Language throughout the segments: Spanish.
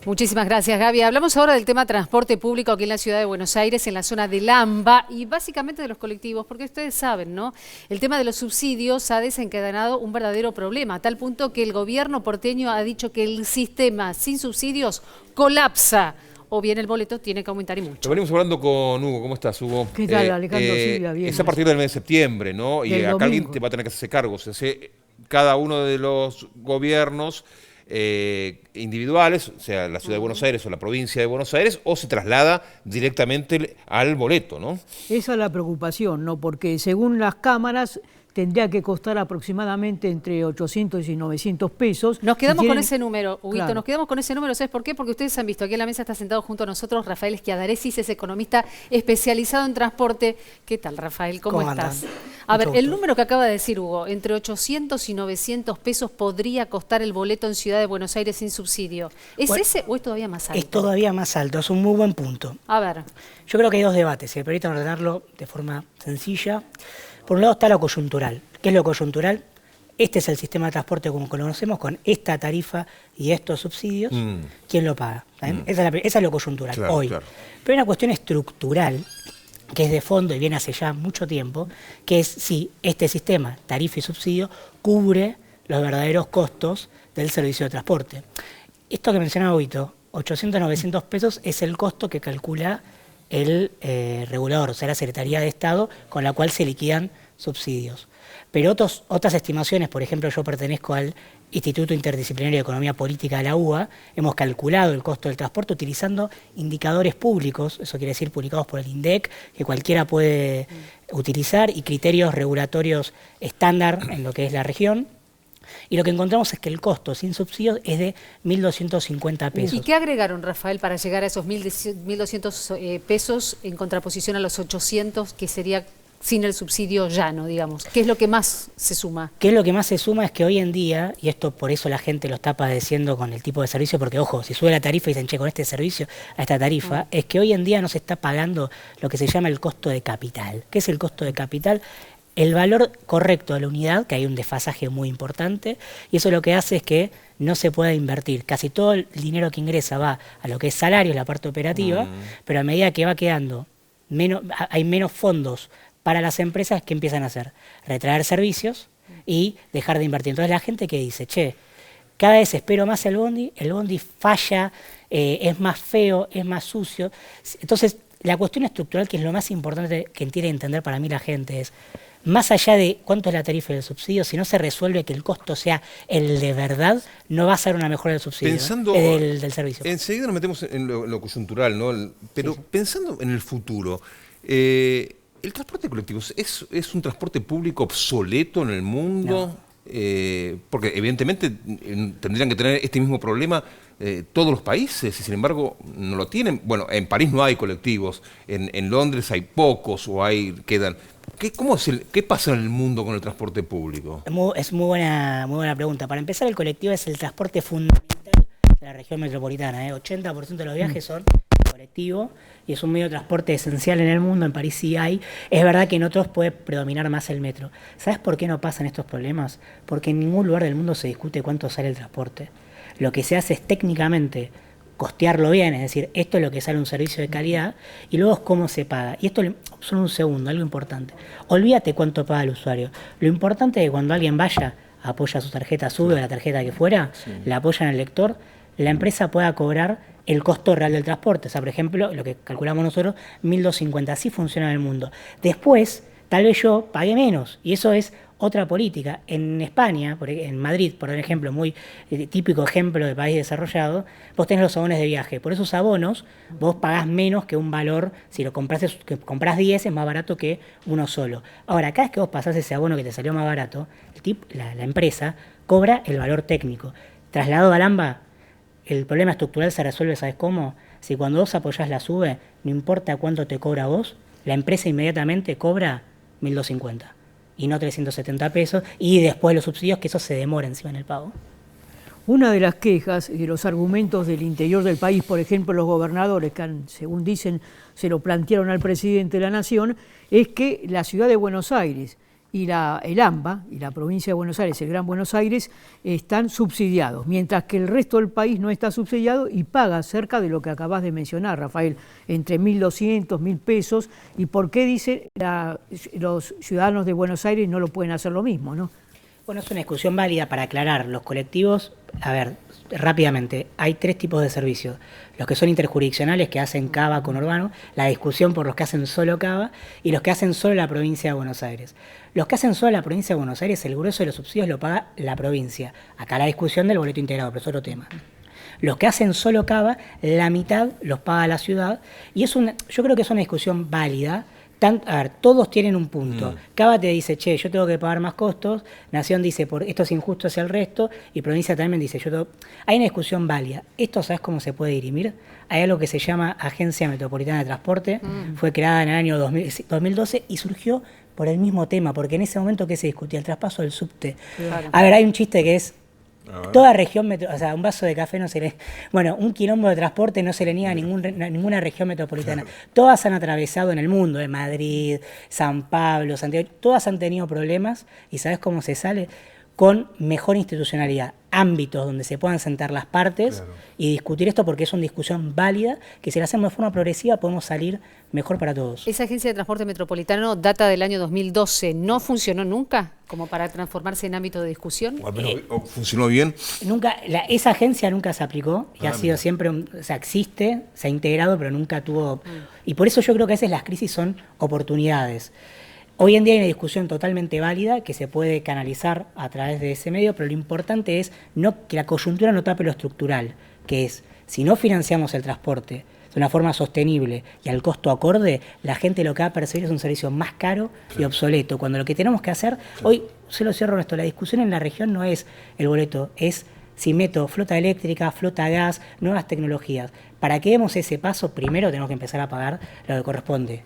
Muchísimas gracias, Gaby. Hablamos ahora del tema transporte público aquí en la ciudad de Buenos Aires, en la zona del AMBA y básicamente de los colectivos, porque ustedes saben, ¿no? El tema de los subsidios ha desencadenado un verdadero problema, a tal punto que el gobierno porteño ha dicho que el sistema sin subsidios colapsa. O bien el boleto tiene que aumentar y mucho. Lo venimos hablando con Hugo. ¿Cómo estás, Hugo? ¿Qué tal, Alejandro? Silvia, bien. Es a partir del mes de septiembre, ¿no? Y acá alguien te va a tener que hacerse cargo. Cada uno de los gobiernos individuales, o sea, la Ciudad de Buenos Aires o la provincia de Buenos Aires, o se traslada directamente al boleto, ¿no? Esa es la preocupación, ¿no? Porque según las cámaras tendría que costar aproximadamente entre 800 y 900 pesos. Nos quedamos con ese número, Huguito, claro. Nos quedamos con ese número, ¿sabes por qué? Porque ustedes han visto, aquí en la mesa está sentado junto a nosotros Rafael Schiadaresis, es economista especializado en transporte. ¿Qué tal, Rafael? ¿Cómo estás? A ver, el número que acaba de decir Hugo, entre 800 y 900 pesos podría costar el boleto en Ciudad de Buenos Aires sin subsidio. ¿Es ese o es todavía más alto? Es todavía más alto, es un muy buen punto. A ver. Yo creo que hay dos debates, si me permiten ordenarlo de forma sencilla. Por un lado está lo coyuntural. ¿Qué es lo coyuntural? Este es el sistema de transporte como lo conocemos, con esta tarifa y estos subsidios. ¿Quién lo paga? Esa es lo coyuntural, claro, hoy. Claro. Pero hay una cuestión estructural, que es de fondo y viene hace ya mucho tiempo, que es si este sistema, tarifa y subsidio, cubre los verdaderos costos del servicio de transporte. Esto que mencionaba Huguito, 800, 900 pesos es el costo que calcula el regulador, o sea, la Secretaría de Estado, con la cual se liquidan subsidios. Pero otras estimaciones, por ejemplo, yo pertenezco al Instituto Interdisciplinario de Economía Política de la UBA, hemos calculado el costo del transporte utilizando indicadores públicos, eso quiere decir publicados por el INDEC, que cualquiera puede utilizar, y criterios regulatorios estándar en lo que es la región. Y lo que encontramos es que el costo sin subsidios es de 1.250 pesos. ¿Y qué agregaron, Rafael, para llegar a esos 1.200 pesos en contraposición a los 800 que sería sin el subsidio llano, digamos? ¿Qué es lo que más se suma? ¿Qué es lo que más se suma? Es que hoy en día, y esto por eso la gente lo está padeciendo con el tipo de servicio, porque ojo, si sube la tarifa y dicen, che, con este servicio a esta tarifa, es que hoy en día no se está pagando lo que se llama el costo de capital. ¿Qué es el costo de capital? El valor correcto de la unidad, que hay un desfasaje muy importante, y eso lo que hace es que no se pueda invertir. Casi todo el dinero que ingresa va a lo que es salario, la parte operativa, pero a medida que va quedando hay menos fondos para las empresas, que empiezan a hacer? Retraer servicios y dejar de invertir. Entonces la gente que dice, che, cada vez espero más el bondi falla, es más feo, es más sucio. Entonces la cuestión estructural, que es lo más importante que tiene que entender para mí la gente, es más allá de cuánto es la tarifa del subsidio, si no se resuelve que el costo sea el de verdad, no va a ser una mejora del subsidio, del servicio. Enseguida nos metemos en lo coyuntural, ¿no? Pero sí. Pensando en el futuro, ¿el transporte colectivo es un transporte público obsoleto en el mundo? No. Porque evidentemente tendrían que tener este mismo problema todos los países, y sin embargo no lo tienen. Bueno, en París no hay colectivos, en Londres hay pocos o quedan. ¿Qué pasa en el mundo con el transporte público? Es muy buena pregunta. Para empezar, el colectivo es el transporte fundamental de la región metropolitana. 80% de los viajes son colectivo y es un medio de transporte esencial en el mundo. En París sí hay. Es verdad que en otros puede predominar más el metro. ¿Sabes por qué no pasan estos problemas? Porque en ningún lugar del mundo se discute cuánto sale el transporte. Lo que se hace es técnicamente costearlo bien, es decir, esto es lo que sale un servicio de calidad, y luego es cómo se paga. Y esto, solo un segundo, algo importante. Olvídate cuánto paga el usuario. Lo importante es que cuando alguien vaya, apoya su tarjeta, sube la tarjeta que fuera, la apoya en el lector, la empresa pueda cobrar el costo real del transporte. O sea, por ejemplo, lo que calculamos nosotros, 1.250. Así funciona en el mundo. Después, tal vez yo pague menos, y eso es otra política. En España, en Madrid, por ejemplo, muy típico ejemplo de país desarrollado, vos tenés los abonos de viaje. Por esos abonos vos pagás menos que un valor, si lo compras 10 es más barato que uno solo. Ahora, cada vez que vos pasás ese abono que te salió más barato, la empresa cobra el valor técnico. Trasladado al AMBA, el problema estructural se resuelve, ¿sabes cómo? Si cuando vos apoyás la SUBE, no importa cuánto te cobra vos, la empresa inmediatamente cobra 1.250. Y no 370 pesos, y después los subsidios, que eso se demora encima en el pago. Una de las quejas y de los argumentos del interior del país, por ejemplo, los gobernadores, que según dicen se lo plantearon al presidente de la Nación, es que la ciudad de Buenos Aires, y el AMBA y la provincia de Buenos Aires, el Gran Buenos Aires, están subsidiados, mientras que el resto del país no está subsidiado y paga cerca de lo que acabas de mencionar, Rafael, entre 1.200, 1.000 pesos. ¿Y por qué dice los ciudadanos de Buenos Aires no lo pueden hacer lo mismo, no? Bueno, es una discusión válida para aclarar. Los colectivos, a ver, rápidamente, hay 3 tipos de servicios. Los que son interjurisdiccionales, que hacen Cava con Urbano, la discusión por los que hacen solo Cava, y los que hacen solo la provincia de Buenos Aires. Los que hacen solo la provincia de Buenos Aires, el grueso de los subsidios lo paga la provincia. Acá la discusión del boleto integrado, pero es otro tema. Los que hacen solo Cava, la mitad los paga la ciudad, y yo creo que es una discusión válida. A ver, todos tienen un punto. Cava te dice, che, yo tengo que pagar más costos. Nación dice, esto es injusto hacia el resto. Y provincia también dice, hay una discusión válida. ¿Esto sabes cómo se puede dirimir? Hay algo que se llama Agencia Metropolitana de Transporte. Fue creada en el año 2012 y surgió por el mismo tema, porque en ese momento, ¿qué se discutía? El traspaso del subte. Claro. A ver, hay un chiste que es, toda región, o sea, un vaso de café no se le... Bueno, un quilombo de transporte no se le niega a ninguna región metropolitana. Claro. Todas han atravesado en el mundo, Madrid, San Pablo, Santiago, todas han tenido problemas. ¿Y sabes cómo se sale? Con mejor institucionalidad, ámbitos donde se puedan sentar las partes, claro, y discutir esto, porque es una discusión válida, que si la hacemos de forma progresiva podemos salir mejor para todos. Esa agencia de transporte metropolitano data del año 2012, ¿no funcionó nunca como para transformarse en ámbito de discusión? O al menos funcionó bien. Nunca, esa agencia nunca se aplicó y ha sido siempre, o sea, existe, se ha integrado, pero nunca tuvo... Y por eso yo creo que a veces las crisis son oportunidades. Hoy en día hay una discusión totalmente válida que se puede canalizar a través de ese medio, pero lo importante es que la coyuntura no tape lo estructural, que es, si no financiamos el transporte de una forma sostenible y al costo acorde, la gente lo que va a percibir es un servicio más caro y obsoleto, cuando lo que tenemos que hacer, hoy, se lo cierro esto, la discusión en la región no es el boleto, es si meto flota eléctrica, flota gas, nuevas tecnologías. Para que demos ese paso, primero tenemos que empezar a pagar lo que corresponde.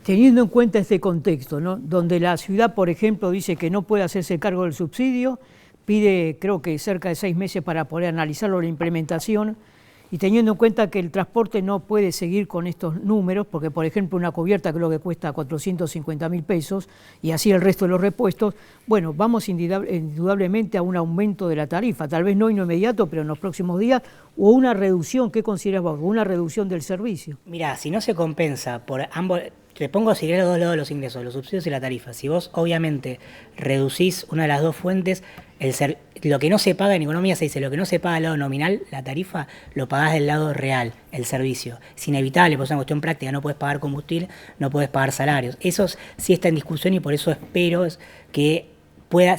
Teniendo en cuenta este contexto, ¿no?, donde la ciudad, por ejemplo, dice que no puede hacerse cargo del subsidio, pide, creo que cerca de 6 meses para poder analizarlo, la implementación, y teniendo en cuenta que el transporte no puede seguir con estos números, porque, por ejemplo, una cubierta creo que cuesta 450.000 pesos, y así el resto de los repuestos, bueno, vamos indudablemente a un aumento de la tarifa, tal vez no inmediato, pero en los próximos días, o una reducción, ¿qué consideras vos? Una reducción del servicio. Mira, si no se compensa por ambos... Te pongo si querés los 2 lados de los ingresos, los subsidios y la tarifa. Si vos obviamente reducís una de las 2 fuentes, lo que no se paga en economía se dice, lo que no se paga del lado nominal, la tarifa, lo pagás del lado real, el servicio. Es inevitable, pues es una cuestión práctica, no puedes pagar combustible, no puedes pagar salarios. Eso sí está en discusión y por eso espero que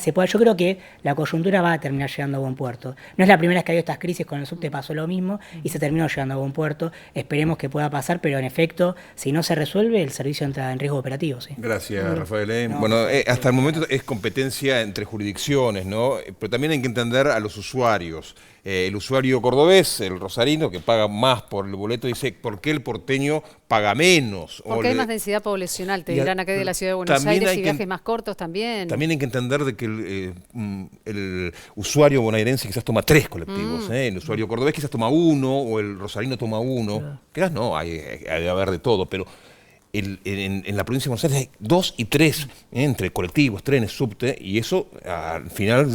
se pueda. Yo creo que la coyuntura va a terminar llegando a buen puerto. No es la primera vez que ha habido estas crisis, con el subte pasó lo mismo y se terminó llegando a buen puerto. Esperemos que pueda pasar, pero en efecto, si no se resuelve, el servicio entra en riesgo operativo. ¿Sí? Gracias, Rafael. Bueno, hasta el momento es competencia entre jurisdicciones, ¿no? Pero también hay que entender a los usuarios. El usuario cordobés, el rosarino, que paga más por el boleto, dice, ¿por qué el porteño paga menos? Porque hay más densidad poblacional, te dirán acá de la ciudad de Buenos Aires, y viajes más cortos también. También hay que entender de que el usuario bonaerense quizás toma 3 colectivos, el usuario cordobés quizás toma 1, o el rosarino toma 1, quizás no, hay de haber de todo, pero en la provincia de Buenos Aires hay 2 y 3, entre colectivos, trenes, subte, y eso al final,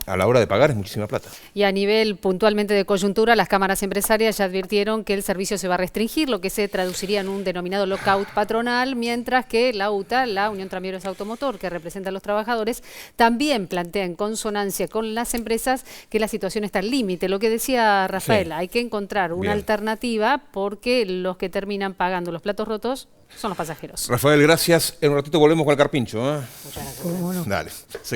a la hora de pagar, es muchísima plata. Y a nivel puntualmente de coyuntura, las cámaras empresarias ya advirtieron que el servicio se va a restringir, lo que se traduciría en un denominado lockout patronal, mientras que la UTA, la Unión Tranviarios Automotor, que representa a los trabajadores, también plantea en consonancia con las empresas que la situación está al límite. Lo que decía Rafael, sí, hay que encontrar una alternativa, porque los que terminan pagando los platos rotos son los pasajeros. Rafael, gracias. En un ratito volvemos con el carpincho. Muchas gracias. Dale.